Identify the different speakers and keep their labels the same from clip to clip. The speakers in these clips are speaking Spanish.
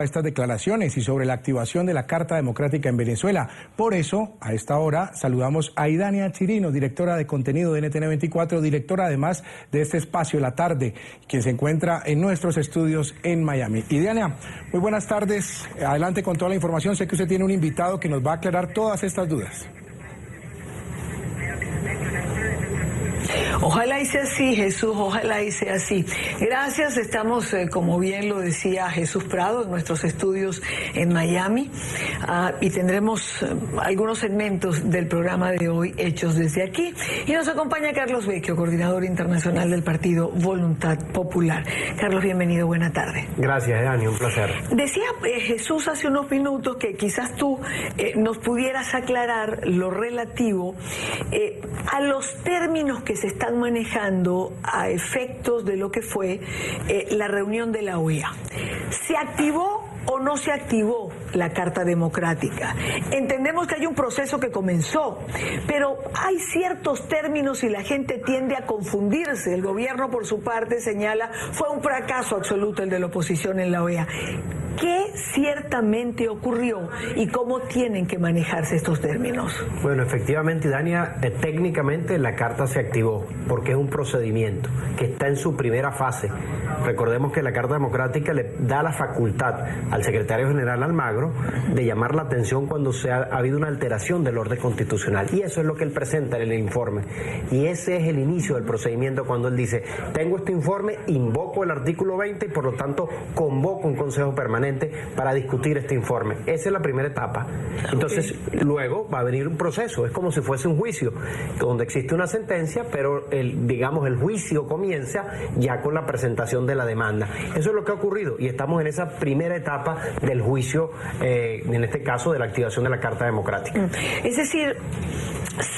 Speaker 1: Estas declaraciones y sobre la activación de la Carta Democrática en Venezuela. Por eso, a esta hora, saludamos a Idania Chirino, directora de contenido de NTN 24, directora además de este espacio La Tarde, quien se encuentra en nuestros estudios en Miami. Idania, muy buenas tardes, adelante con toda la información. Sé que usted tiene un invitado que nos va a aclarar todas estas dudas.
Speaker 2: Ojalá y sea así, Jesús, ojalá y sea así. Gracias, estamos, como bien lo decía Jesús Prado, en nuestros estudios en Miami, y tendremos algunos segmentos del programa de hoy hechos desde aquí. Y nos acompaña Carlos Vecchio, coordinador internacional del partido Voluntad Popular. Carlos, bienvenido, buena tarde.
Speaker 3: Gracias, Dani, un placer.
Speaker 2: Decía Jesús hace unos minutos que quizás tú nos pudieras aclarar lo relativo a los términos que se están manejando a efectos de lo que fue la reunión de la OEA. ¿Se activó o no se activó la Carta Democrática? Entendemos que hay un proceso que comenzó, pero hay ciertos términos y la gente tiende a confundirse. El gobierno, por su parte, señala fue un fracaso absoluto el de la oposición en la OEA. ¿Qué ciertamente ocurrió y cómo tienen que manejarse estos términos?
Speaker 3: Bueno, efectivamente, Dania, técnicamente la Carta se activó porque es un procedimiento que está en su primera fase. Recordemos que la Carta Democrática le da la facultad al secretario general Almagro de llamar la atención cuando ha habido una alteración del orden constitucional. Y eso es lo que él presenta en el informe. Y ese es el inicio del procedimiento cuando él dice, tengo este informe, invoco el artículo 20 y por lo tanto convoco un consejo permanente para discutir este informe. Esa es la primera etapa. Entonces, luego va a venir un proceso. Es como si fuese un juicio, donde existe una sentencia, pero el juicio comienza ya con la presentación de la demanda. Eso es lo que ha ocurrido y estamos en esa primera etapa del juicio, en este caso de la activación de la Carta Democrática.
Speaker 2: Es decir,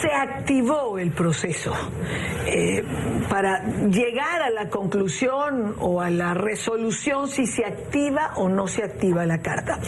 Speaker 2: se activó el proceso para llegar a la conclusión o a la resolución si se activa o no se activa la Carta.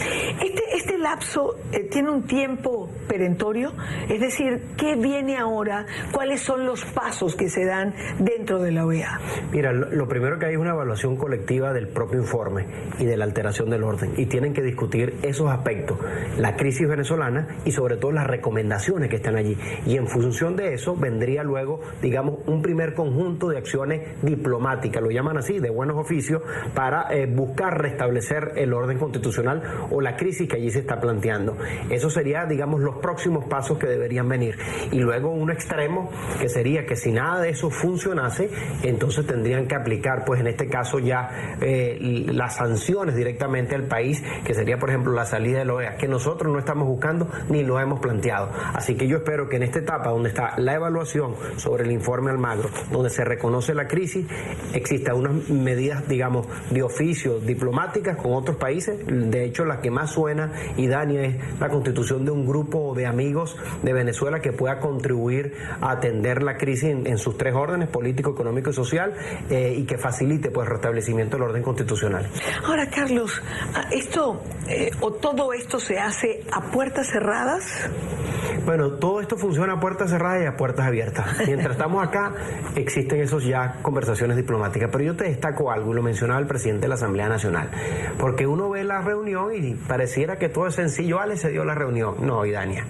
Speaker 2: Este lapso tiene un tiempo perentorio, es decir, ¿qué viene ahora? ¿Cuáles son los pasos que se dan dentro de la OEA?
Speaker 3: Mira, lo primero que hay es una evaluación colectiva del propio informe y de la alteración del orden, y tienen que discutir esos aspectos, la crisis venezolana y sobre todo las recomendaciones que están allí. Y en función de eso vendría luego, digamos, un primer conjunto de acciones diplomáticas, lo llaman así, de buenos oficios, para buscar restablecer el orden constitucional o la crisis que allí se está planteando. Eso sería, digamos, los próximos pasos que deberían venir. Y luego un extremo, que sería que si nada de eso funcionase, entonces tendrían que aplicar, pues en este caso ya las sanciones directamente al país, que sería, por ejemplo, la salida de la OEA, que nosotros no estamos buscando ni lo hemos planteado. Así que yo espero que en esta etapa, donde está la evaluación sobre el informe Almagro, donde se reconoce la crisis, existan unas medidas, digamos, de oficio diplomáticas con otros países. De hecho, la que más suena, y Dani, es la constitución de un grupo de amigos de Venezuela que pueda contribuir a atender la crisis en sus tres órdenes, político, económico y social, y que facilite, pues, el restablecimiento del orden constitucional.
Speaker 2: Ahora, Carlos, todo esto se hace a puertas cerradas.
Speaker 3: Bueno, todo esto funciona a puertas cerradas y a puertas abiertas. Mientras estamos acá, existen esos ya conversaciones diplomáticas. Pero yo te destaco algo, y lo mencionaba el presidente de la Asamblea Nacional, porque uno ve la reunión y pareciera que todo es sencillo. Se dio la reunión. No, Idania.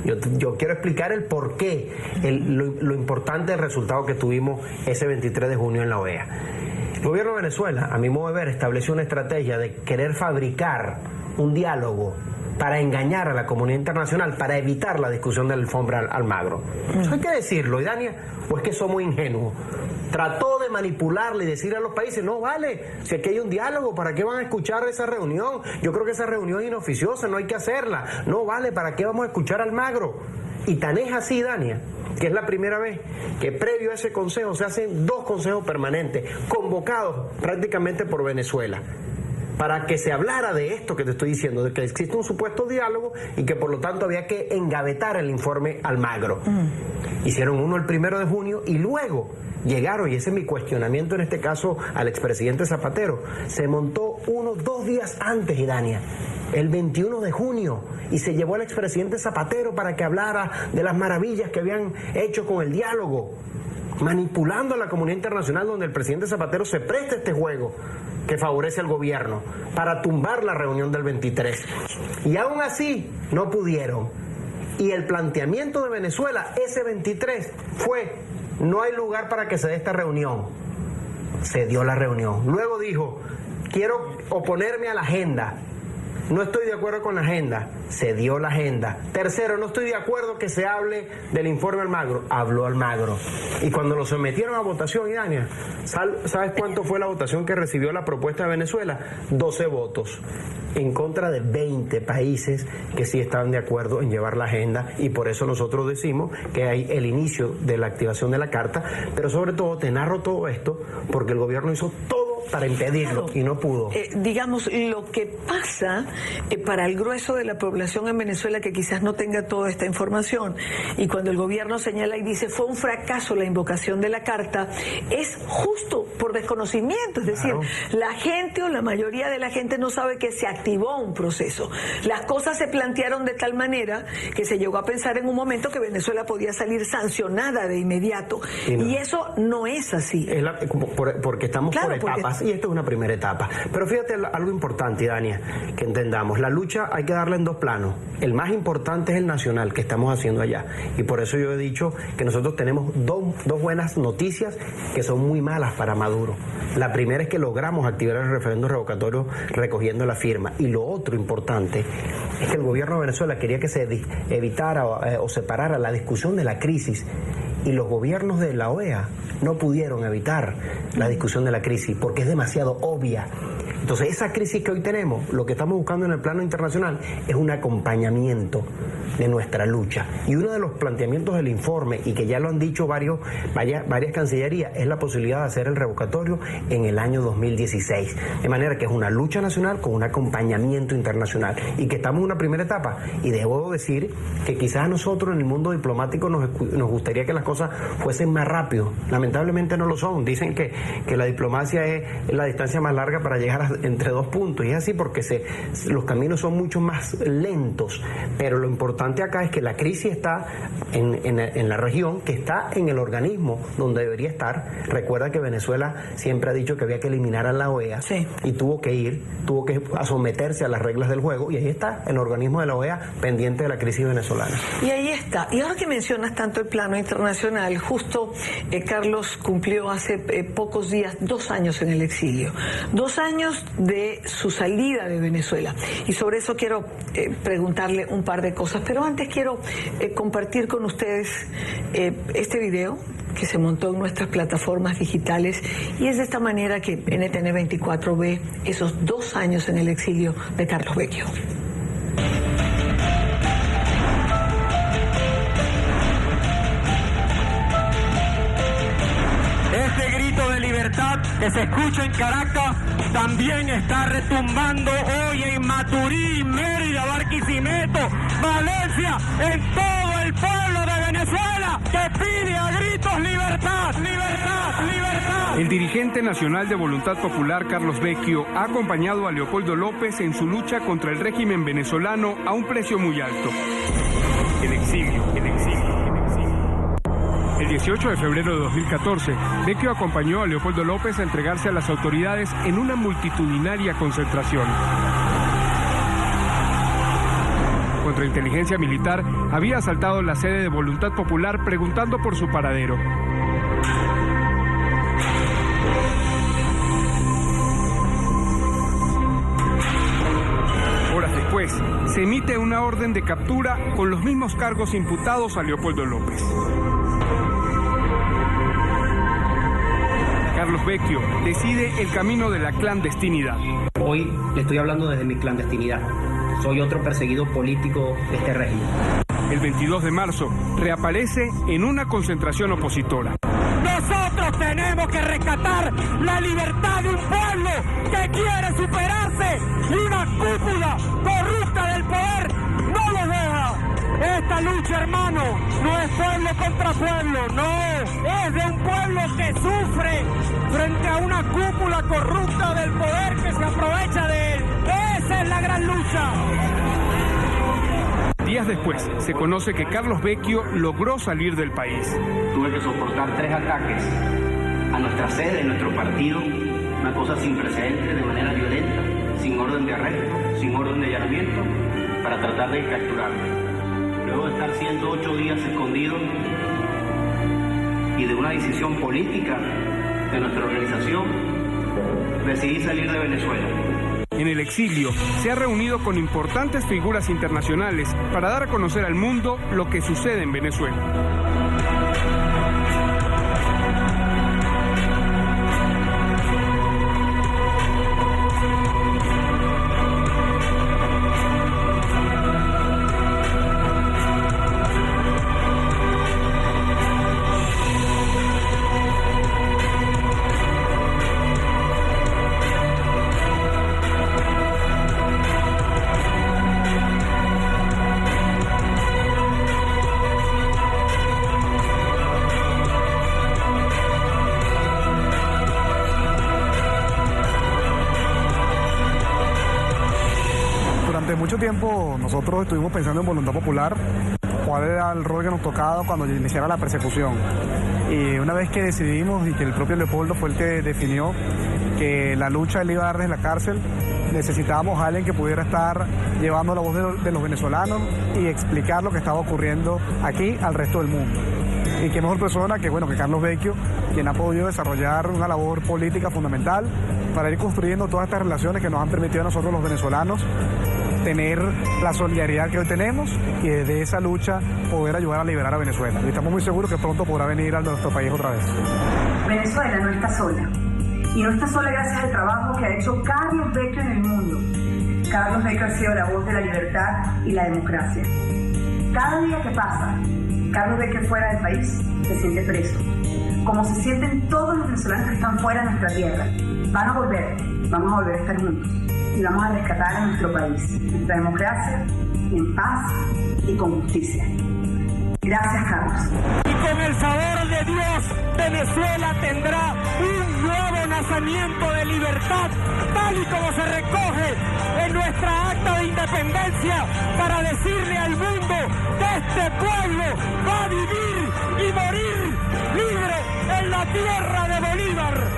Speaker 3: Yo quiero explicar el porqué, lo importante del resultado que tuvimos ese 23 de junio en la OEA. El gobierno de Venezuela, a mi modo de ver, estableció una estrategia de querer fabricar un diálogo para engañar a la comunidad internacional, para evitar la discusión de la alfombra Almagro. Eso hay que decirlo, Idania, o es que somos ingenuos. Trató de manipularle y decir a los países, no vale, si aquí hay un diálogo, ¿para qué van a escuchar esa reunión? Yo creo que esa reunión es inoficiosa, no hay que hacerla. No vale, ¿para qué vamos a escuchar a Almagro? Y tan es así, Dania, que es la primera vez que previo a ese consejo se hacen dos consejos permanentes, convocados prácticamente por Venezuela, para que se hablara de esto que te estoy diciendo, de que existe un supuesto diálogo y que por lo tanto había que engavetar el informe Almagro. Hicieron uno el 1 de junio y luego llegaron, y ese es mi cuestionamiento en este caso al expresidente Zapatero, se montó uno 2 días antes, Idania, el 21 de junio, y se llevó al expresidente Zapatero para que hablara de las maravillas que habían hecho con el diálogo, manipulando a la comunidad internacional, donde el presidente Zapatero se presta a este juego. que favorece al gobierno para tumbar la reunión del 23. Y aún así no pudieron. Y el planteamiento de Venezuela, ese 23, fue: no hay lugar para que se dé esta reunión. Se dio la reunión. Luego dijo: quiero oponerme a la agenda. No estoy de acuerdo con la agenda. Se dio la agenda. Tercero, no estoy de acuerdo que se hable del informe Almagro. Habló Almagro. Y cuando lo sometieron a votación, Idania, ¿sabes cuánto fue la votación que recibió la propuesta de Venezuela? 12 votos. En contra de 20 países que sí estaban de acuerdo en llevar la agenda, y por eso nosotros decimos que hay el inicio de la activación de la carta, pero sobre todo te narro todo esto porque el gobierno hizo todo para impedirlo, claro, y no pudo.
Speaker 2: Digamos, lo que pasa para el grueso de la población en Venezuela que quizás no tenga toda esta información, y cuando el gobierno señala y dice fue un fracaso la invocación de la carta, es justo por desconocimiento, es decir, claro, la gente o la mayoría de la gente no sabe que se activó un proceso. Las cosas se plantearon de tal manera que se llegó a pensar en un momento que Venezuela podía salir sancionada de inmediato, y eso no es así.
Speaker 3: Es porque estamos, claro, por etapas. Y esto es una primera etapa. Pero fíjate algo importante, Idania, que entendamos. La lucha hay que darla en dos planos. El más importante es el nacional que estamos haciendo allá. Y por eso yo he dicho que nosotros tenemos dos buenas noticias que son muy malas para Maduro. La primera es que logramos activar el referéndum revocatorio recogiendo la firma. Y lo otro importante es que el gobierno de Venezuela quería que se evitara o separara la discusión de la crisis. Y los gobiernos de la OEA no pudieron evitar la discusión de la crisis porque es demasiado obvia. Entonces, esa crisis que hoy tenemos, lo que estamos buscando en el plano internacional es un acompañamiento de nuestra lucha. Y uno de los planteamientos del informe, y que ya lo han dicho varias cancillerías, es la posibilidad de hacer el revocatorio en el año 2016. De manera que es una lucha nacional con un acompañamiento internacional. Y que estamos en una primera etapa. Y debo decir que quizás a nosotros en el mundo diplomático nos gustaría que las cosas fuesen más rápido. Lamentablemente no lo son. Dicen que la diplomacia es la distancia más larga para llegar entre dos puntos. Y es así porque los caminos son mucho más lentos. Pero lo importante acá es que la crisis está en la región, que está en el organismo donde debería estar. Recuerda que Venezuela siempre ha dicho que había que eliminar a la OEA, sí, y tuvo que someterse a las reglas del juego, y ahí está el organismo de la OEA pendiente de la crisis venezolana.
Speaker 2: Y ahí está. Y ahora que mencionas tanto el plano internacional, justo Carlos cumplió hace pocos días 2 años en el exilio, 2 años de su salida de Venezuela, y sobre eso quiero preguntarle un par de cosas, pero antes quiero compartir con ustedes este video que se montó en nuestras plataformas digitales, y es de esta manera que NTN 24 ve esos 2 años en el exilio de Carlos Vecchio.
Speaker 4: Este grito de libertad que se escucha en Caracas también está retumbando hoy en Maturí, Mérida, Barquisimeto, Valencia, en todo el pueblo de Venezuela que pide a gritos libertad, libertad, libertad.
Speaker 5: El dirigente nacional de Voluntad Popular, Carlos Vecchio, ha acompañado a Leopoldo López en su lucha contra el régimen venezolano a un precio muy alto: el exilio, el exilio. El 18 de febrero de 2014, Vecchio acompañó a Leopoldo López a entregarse a las autoridades en una multitudinaria concentración. Contrainteligencia militar había asaltado la sede de Voluntad Popular preguntando por su paradero. Horas después, se emite una orden de captura con los mismos cargos imputados a Leopoldo López. Carlos Vecchio decide el camino de la clandestinidad.
Speaker 6: Hoy le estoy hablando desde mi clandestinidad. Soy otro perseguido político de este régimen.
Speaker 5: El 22 de marzo reaparece en una concentración opositora.
Speaker 4: Nosotros tenemos que rescatar la libertad de un pueblo que quiere superarse, y una cúpula corrupta del poder no lo deja. Esta lucha, hermano, no es pueblo contra pueblo, no, es de un pueblo que sufre frente a una cúpula corrupta del poder que se aprovecha de él. Esa es la gran lucha.
Speaker 5: Días después, se conoce que Carlos Vecchio logró salir del país.
Speaker 6: Tuve que soportar 3 ataques a nuestra sede, nuestro partido, una cosa sin precedentes, de manera violenta, sin orden de arresto, sin orden de allanamiento, para tratar de capturarme. Luego de estar 108 días escondido y de una decisión política de nuestra organización, decidí salir de Venezuela.
Speaker 5: En el exilio se ha reunido con importantes figuras internacionales para dar a conocer al mundo lo que sucede en Venezuela.
Speaker 7: Durante mucho tiempo nosotros estuvimos pensando en Voluntad Popular, cuál era el rol que nos tocaba cuando iniciara la persecución. Y una vez que decidimos y que el propio Leopoldo fue el que definió que la lucha él iba a dar desde la cárcel, necesitábamos a alguien que pudiera estar llevando la voz de los venezolanos y explicar lo que estaba ocurriendo aquí al resto del mundo. Y qué mejor persona que Carlos Vecchio, quien ha podido desarrollar una labor política fundamental para ir construyendo todas estas relaciones que nos han permitido a nosotros los venezolanos tener la solidaridad que hoy tenemos y desde esa lucha poder ayudar a liberar a Venezuela. Y estamos muy seguros que pronto podrá venir a nuestro país otra vez.
Speaker 8: Venezuela no está sola. Y no está sola gracias al trabajo que ha hecho Carlos Vecchio en el mundo. Carlos Vecchio ha sido la voz de la libertad y la democracia. Cada día que pasa, Carlos Vecchio fuera del país se siente preso. Como se sienten todos los venezolanos que están fuera de nuestra tierra. Van a volver, vamos a volver a estar juntos. Y vamos a rescatar a nuestro país, nuestra democracia, en paz y con justicia. Gracias, Carlos.
Speaker 4: Y con el favor de Dios, Venezuela tendrá un nuevo nacimiento de libertad, tal y como se recoge en nuestra acta de independencia, para decirle al mundo que este pueblo va a vivir y morir libre en la tierra de Bolívar.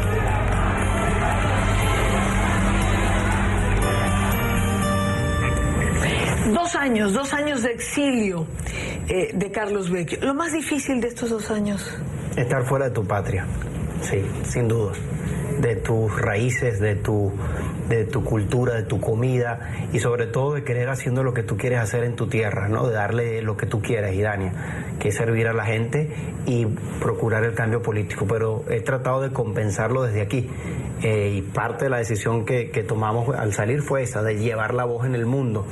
Speaker 2: 2 años de exilio de Carlos Vecchio. ¿Lo más difícil de estos 2 años?
Speaker 3: Estar fuera de tu patria, sí, sin duda. De tus raíces, de tu cultura, de tu comida y sobre todo de querer haciendo lo que tú quieres hacer en tu tierra, ¿no? De darle lo que tú quieras, Idania, que es servir a la gente y procurar el cambio político. Pero he tratado de compensarlo desde aquí. Y parte de la decisión que tomamos al salir fue esa, de llevar la voz en el mundo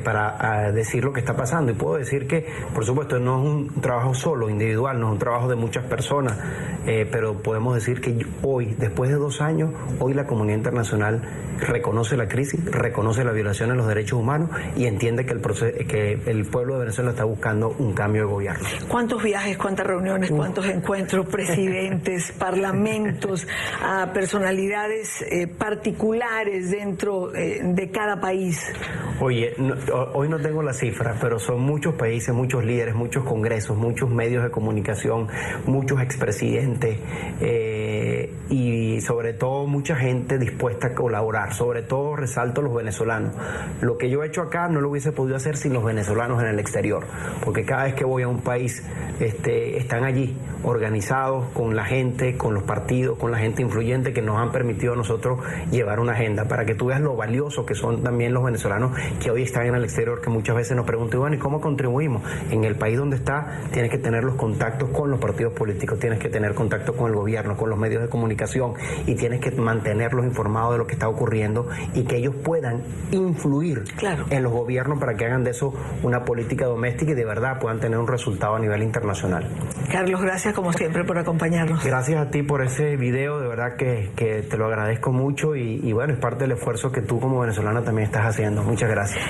Speaker 3: para decir lo que está pasando. Y puedo decir que, por supuesto, no es un trabajo solo, individual, no es un trabajo de muchas personas, pero podemos decir que hoy, después de 2 años, hoy la comunidad internacional reconoce la crisis, reconoce la violación de los derechos humanos y entiende que el pueblo de Venezuela está buscando un cambio de gobierno.
Speaker 2: ¿Cuántos viajes, cuántas reuniones, cuántos encuentros, presidentes, parlamentos, a personalidades particulares dentro de cada país?
Speaker 3: Oye, hoy no tengo la cifra, pero son muchos países, muchos líderes, muchos congresos, muchos medios de comunicación, muchos expresidentes y sobre todo mucha gente dispuesta a colaborar. Sobre todo resalto los venezolanos. Lo que yo he hecho acá no lo hubiese podido hacer sin los venezolanos en el exterior, porque cada vez que voy a un país están allí organizados con la gente, con los partidos, con la gente influyente que nos han permitido a nosotros llevar una agenda, para que tú veas lo valioso que son también los venezolanos que hoy están en el exterior, que muchas veces nos preguntan, bueno, ¿y cómo contribuimos? En el país donde está, tienes que tener los contactos con los partidos políticos, tienes que tener contacto con el gobierno, con los medios de comunicación y tienes que mantenerlos informados de lo que está ocurriendo y que ellos puedan influir en los gobiernos para que hagan de eso una política doméstica y de verdad puedan tener un resultado a nivel internacional.
Speaker 2: Carlos, gracias como siempre por acompañarnos.
Speaker 3: Gracias a ti por ese video, de verdad que te lo agradezco mucho y bueno, es parte del esfuerzo que tú como venezolana también estás haciendo. Muchas gracias.